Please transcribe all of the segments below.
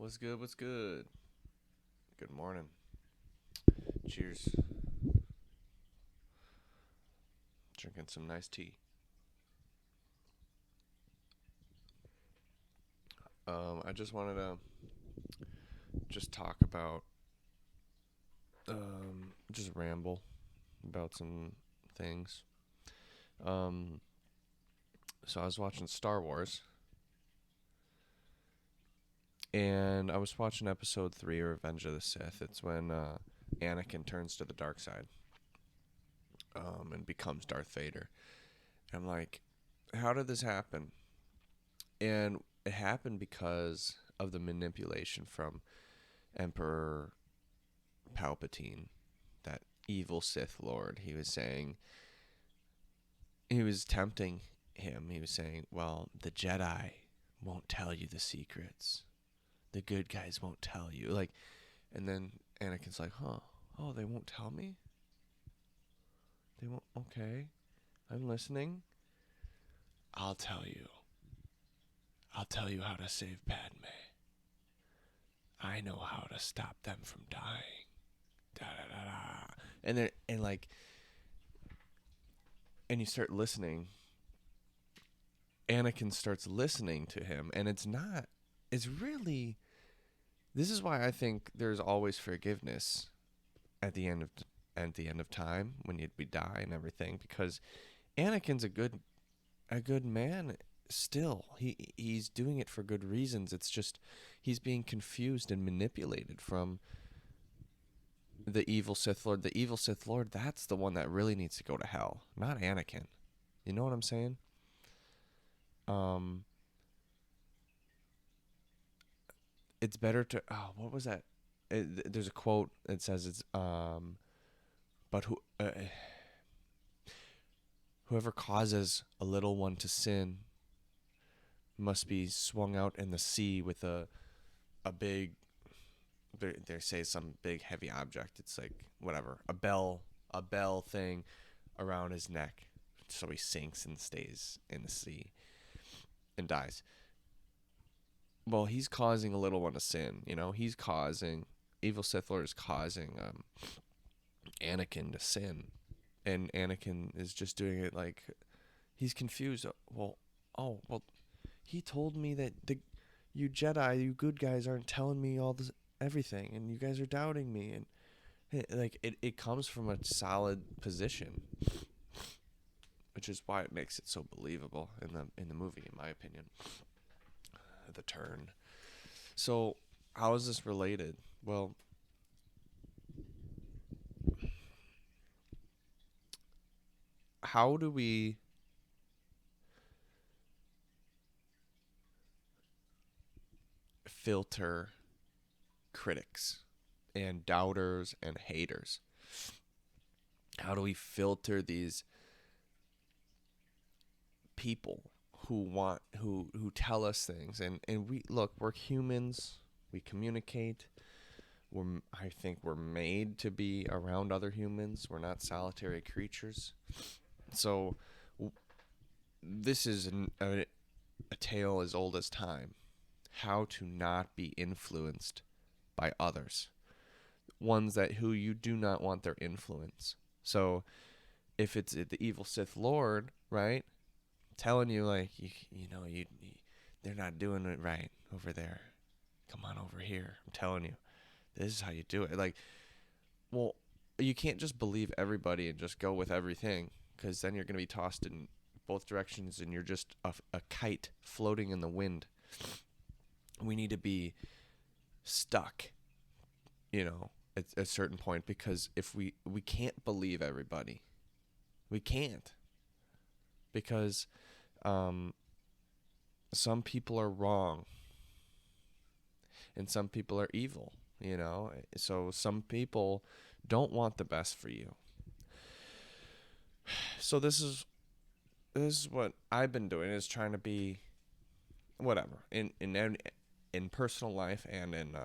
What's good? What's good? Good morning. Cheers. Drinking some nice tea. I just wanted to just talk about, just ramble about some things. Um, so I was watching Star Wars, and I was watching Episode 3, Revenge of the Sith. It's when Anakin turns to the dark side, and becomes Darth Vader. And I'm like, how did this happen? And it happened because of the manipulation from Emperor Palpatine, that evil Sith Lord. He was tempting him. He was saying, well, the Jedi won't tell you the secrets. The good guys won't tell you. And then Anakin's like, huh? Oh, they won't tell me? They won't? Okay. I'm listening. I'll tell you. I'll tell you how to save Padme. I know how to stop them from dying. Da da da da. And you start listening. Anakin starts listening to him, and it's really. This is why I think there's always forgiveness at the end of time when we die and everything, because Anakin's a good man still. He's doing it for good reasons. It's just he's being confused and manipulated from the evil Sith Lord. The evil Sith Lord, that's the one that really needs to go to hell, not Anakin. You know what I'm saying? Um, it's better to. Oh, what was that? There's a quote that says but whoever causes a little one to sin must be swung out in the sea with a big. They say some big heavy object. It's like whatever, a bell thing around his neck, so he sinks and stays in the sea and dies. Well, he's causing a little one to sin. He's causing evil Sith Lord is causing Anakin to sin, and Anakin is just doing it like he's confused. Well, oh well, he told me that you Jedi, you good guys, aren't telling me all this everything, and you guys are doubting me, and it comes from a solid position, which is why it makes it so believable in the movie, in my opinion. The turn. So, how is this related? Well, how do we filter critics and doubters and haters? How do we filter these people who tell us things? And we're humans. We communicate. I think we're made to be around other humans. We're not solitary creatures. So this is a tale as old as time. How to not be influenced by others, ones that who you do not want their influence. So if it's the evil Sith Lord, right, telling you like they're not doing it right over there. Come on over here. I'm telling you, this is how you do it. Well, you can't just believe everybody and just go with everything, because then you're going to be tossed in both directions and you're just a kite floating in the wind. We need to be stuck, at a certain point, because if we can't believe everybody, we can't, because some people are wrong and some people are evil, so some people don't want the best for you. So this is what I've been doing, is trying to be whatever in personal life and in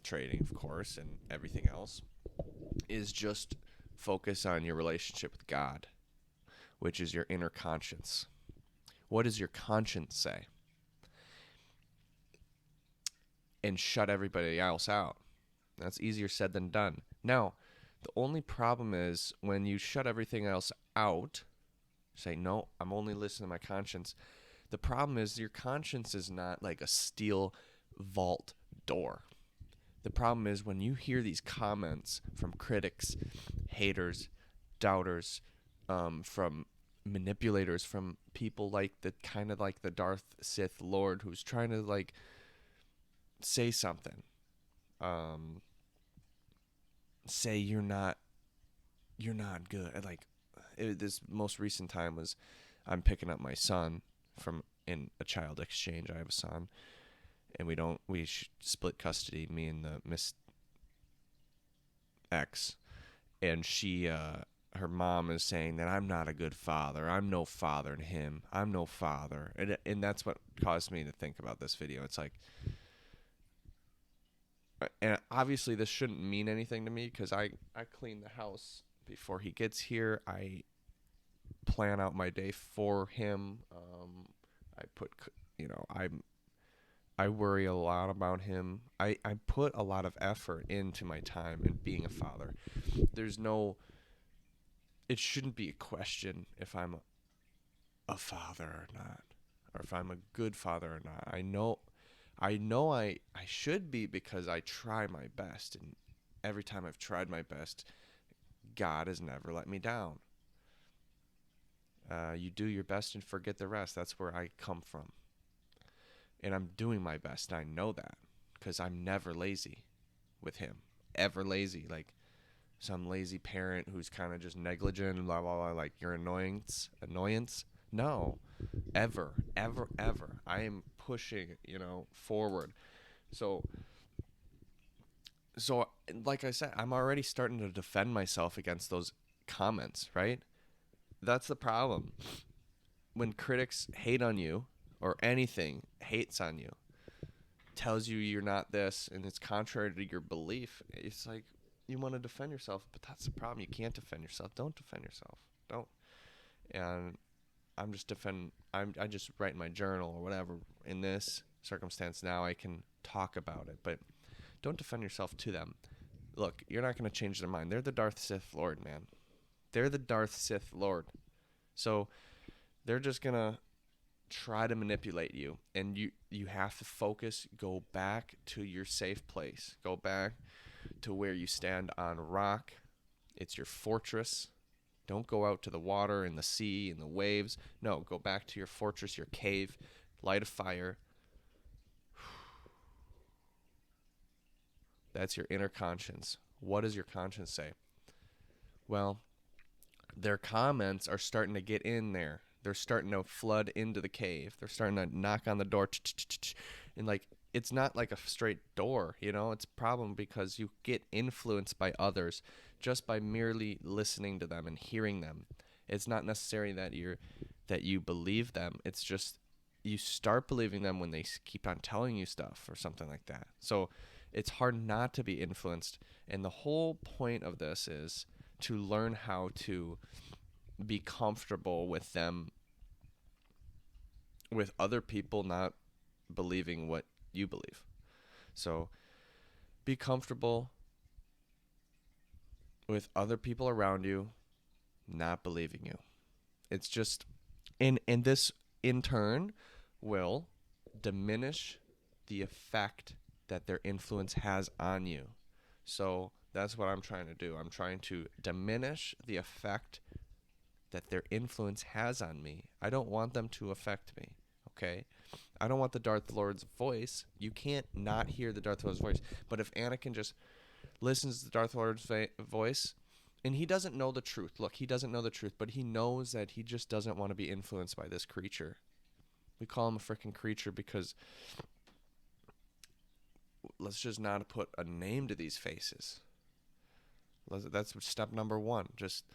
trading, of course, and everything else, is just focus on your relationship with God, which is your inner conscience. What does your conscience say? and shut everybody else out. That's easier said than done. Now, the only problem is when you shut everything else out, say, no, I'm only listening to my conscience. The problem is your conscience is not like a steel vault door. The problem is when you hear these comments from critics, haters, doubters, from manipulators, from people like the kind of like the Darth Sith Lord who's trying to like say something, say you're not good. Like this most recent time was I'm picking up my son from in a child exchange. I have a son, and we split custody, me and the Miss X, and she her mom is saying that I'm not a good father. I'm no father to him. I'm no father. And that's what caused me to think about this video. It's like, and obviously this shouldn't mean anything to me because I clean the house before he gets here. I plan out my day for him. I put, I worry a lot about him. I put a lot of effort into my time in being a father. It shouldn't be a question if I'm a father or not, or if I'm a good father or not. I know I should be because I try my best, and every time I've tried my best, God has never let me down. You do your best and forget the rest. That's where I come from. And I'm doing my best, and I know that because I'm never lazy with him. Ever lazy. Like some lazy parent who's kind of just negligent and blah, blah, blah, like your annoyance. No. Ever. I am pushing, forward. So like I said, I'm already starting to defend myself against those comments, right? That's the problem. When critics hate on you or anything hates on you, tells you you're not this and it's contrary to your belief, it's like you want to defend yourself, but that's the problem. You can't defend yourself. Don't defend yourself. Don't. And I just write in my journal or whatever. In this circumstance now I can talk about it, but don't defend yourself to them. Look, you're not going to change their mind. They're the Darth Sith Lord, man. They're the Darth Sith Lord. So they're just going to try to manipulate you, and you have to focus. Go back to your safe place. Go back to where you stand on rock. It's your fortress. Don't go out to the water and the sea and the waves. No, go back to your fortress, your cave. Light a fire. That's your inner conscience. What does your conscience say? Well, their comments are starting to get in there. They're starting to flood into the cave. They're starting to knock on the door. And like, it's not like a straight door, it's a problem because you get influenced by others just by merely listening to them and hearing them. It's not necessary that you believe them. It's just you start believing them when they keep on telling you stuff or something like that. So it's hard not to be influenced. And the whole point of this is to learn how to be comfortable with them, with other people not believing what you believe. So be comfortable with other people around you not believing you. It's just, and this in turn will diminish the effect that their influence has on you. So that's what I'm trying to do. I'm trying to diminish the effect that their influence has on me. I don't want them to affect me, okay? I don't want the Darth Lord's voice. You can't not hear the Darth Lord's voice. But if Anakin just listens to the Darth Lord's voice, and he doesn't know the truth. Look, he doesn't know the truth, but he knows that he just doesn't want to be influenced by this creature. We call him a freaking creature because let's just not put a name to these faces. That's step number one. Just,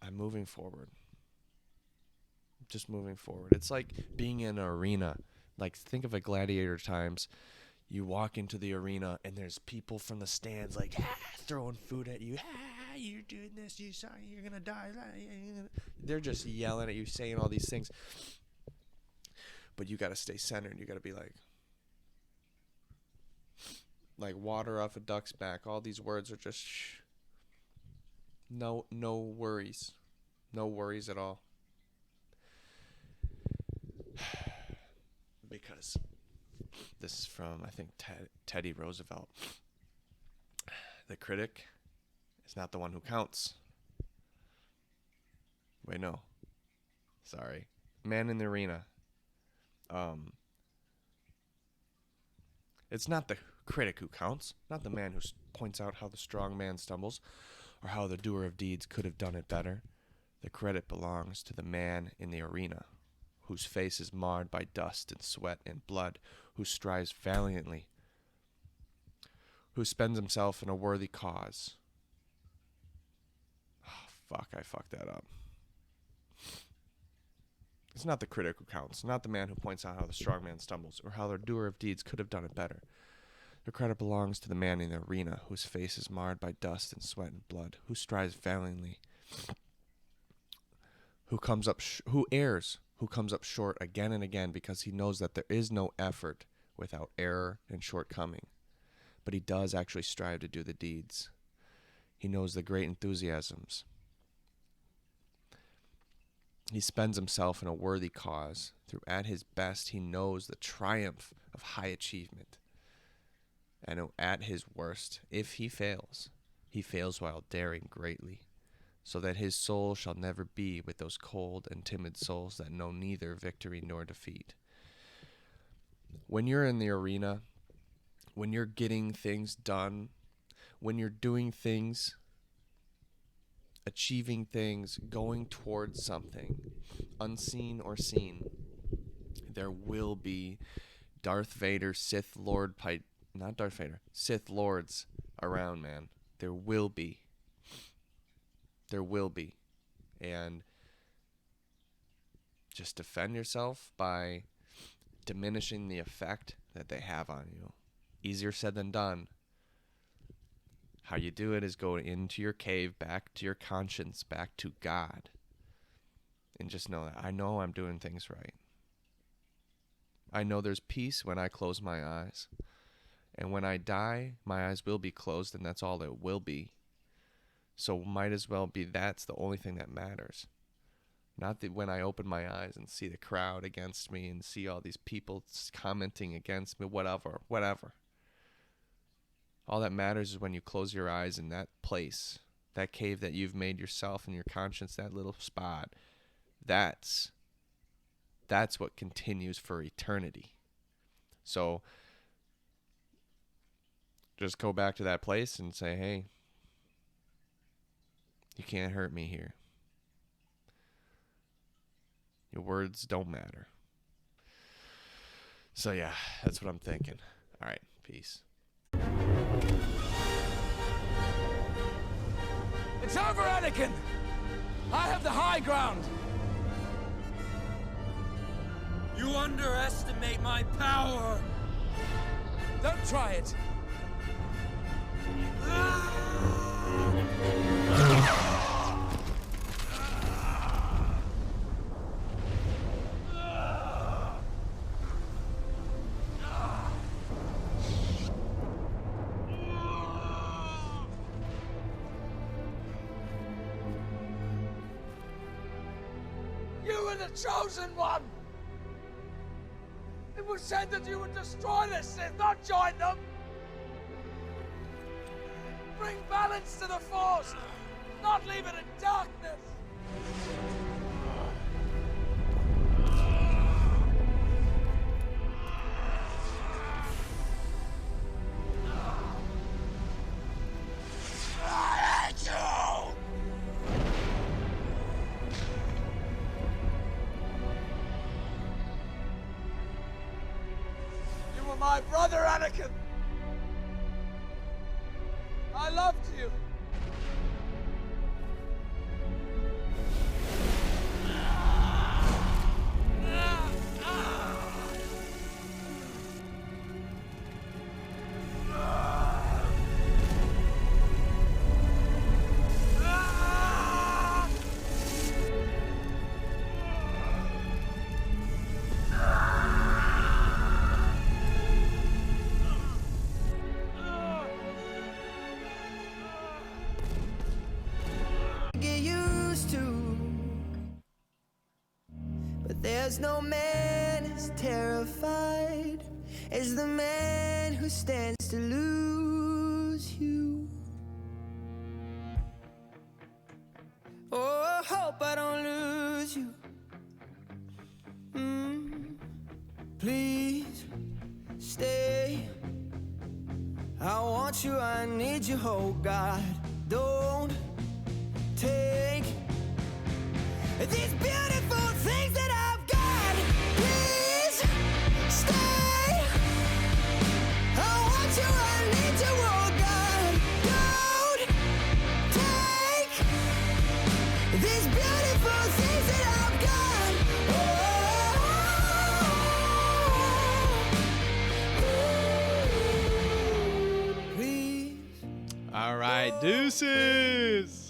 I'm moving forward. Just moving forward. It's like being in an arena. Like, think of a gladiator times. You walk into the arena and there's people from the stands like throwing food at you. You're doing this. You're gonna die. They're just yelling at you, saying all these things. But you got to stay centered. You got to be like water off a duck's back. All these words are just shh. No worries. No worries at all. Because this is from, I think, Teddy Roosevelt. The critic is not the one who counts. Wait, no. Sorry. Man in the Arena. It's not the critic who counts, not the man who points out how the strong man stumbles or how the doer of deeds could have done it better. The credit belongs to the man in the arena, whose face is marred by dust and sweat and blood, who strives valiantly, who spends himself in a worthy cause. Oh, fuck, I fucked that up. It's not the critic who counts, not the man who points out how the strong man stumbles, or how the doer of deeds could have done it better. The credit belongs to the man in the arena, whose face is marred by dust and sweat and blood, who strives valiantly, who comes up short again and again because he knows that there is no effort without error and shortcoming. But he does actually strive to do the deeds. He knows the great enthusiasms. He spends himself in a worthy cause. Through at his best, he knows the triumph of high achievement. And at his worst, if he fails while daring greatly, so that his soul shall never be with those cold and timid souls that know neither victory nor defeat. When you're in the arena, when you're getting things done, when you're doing things, achieving things, going towards something, unseen or seen, there will be Darth Vader, Sith Lords around, man. There will be. And just defend yourself by diminishing the effect that they have on you. Easier said than done. How you do it is go into your cave, back to your conscience, back to God. And just know that I know I'm doing things right. I know there's peace when I close my eyes. And when I die, my eyes will be closed, and that's all it will be. So might as well be that's the only thing that matters. Not that when I open my eyes and see the crowd against me and see all these people commenting against me, whatever. All that matters is when you close your eyes in that place, that cave that you've made yourself in your conscience, that little spot. That's what continues for eternity. So just go back to that place and say, hey, you can't hurt me here. Your words don't matter. So yeah, that's what I'm thinking. All right, peace. It's over, Anakin! I have the high ground! You underestimate my power! Don't try it! You were the chosen one! It was said that you would destroy the Sith, not join them! Bring balance to the Force, not leave it in darkness! I hate you! You were my brother, Anakin! I loved you! There's no man as terrified as the man who stands to lose you. Oh, I hope I don't lose you. Please stay. I want you, I need you, oh God. Don't take these beautiful things that I've got. Please stay. I want you, I need you, oh God. Don't take these beautiful things that I've got. Oh, please. All right, deuces.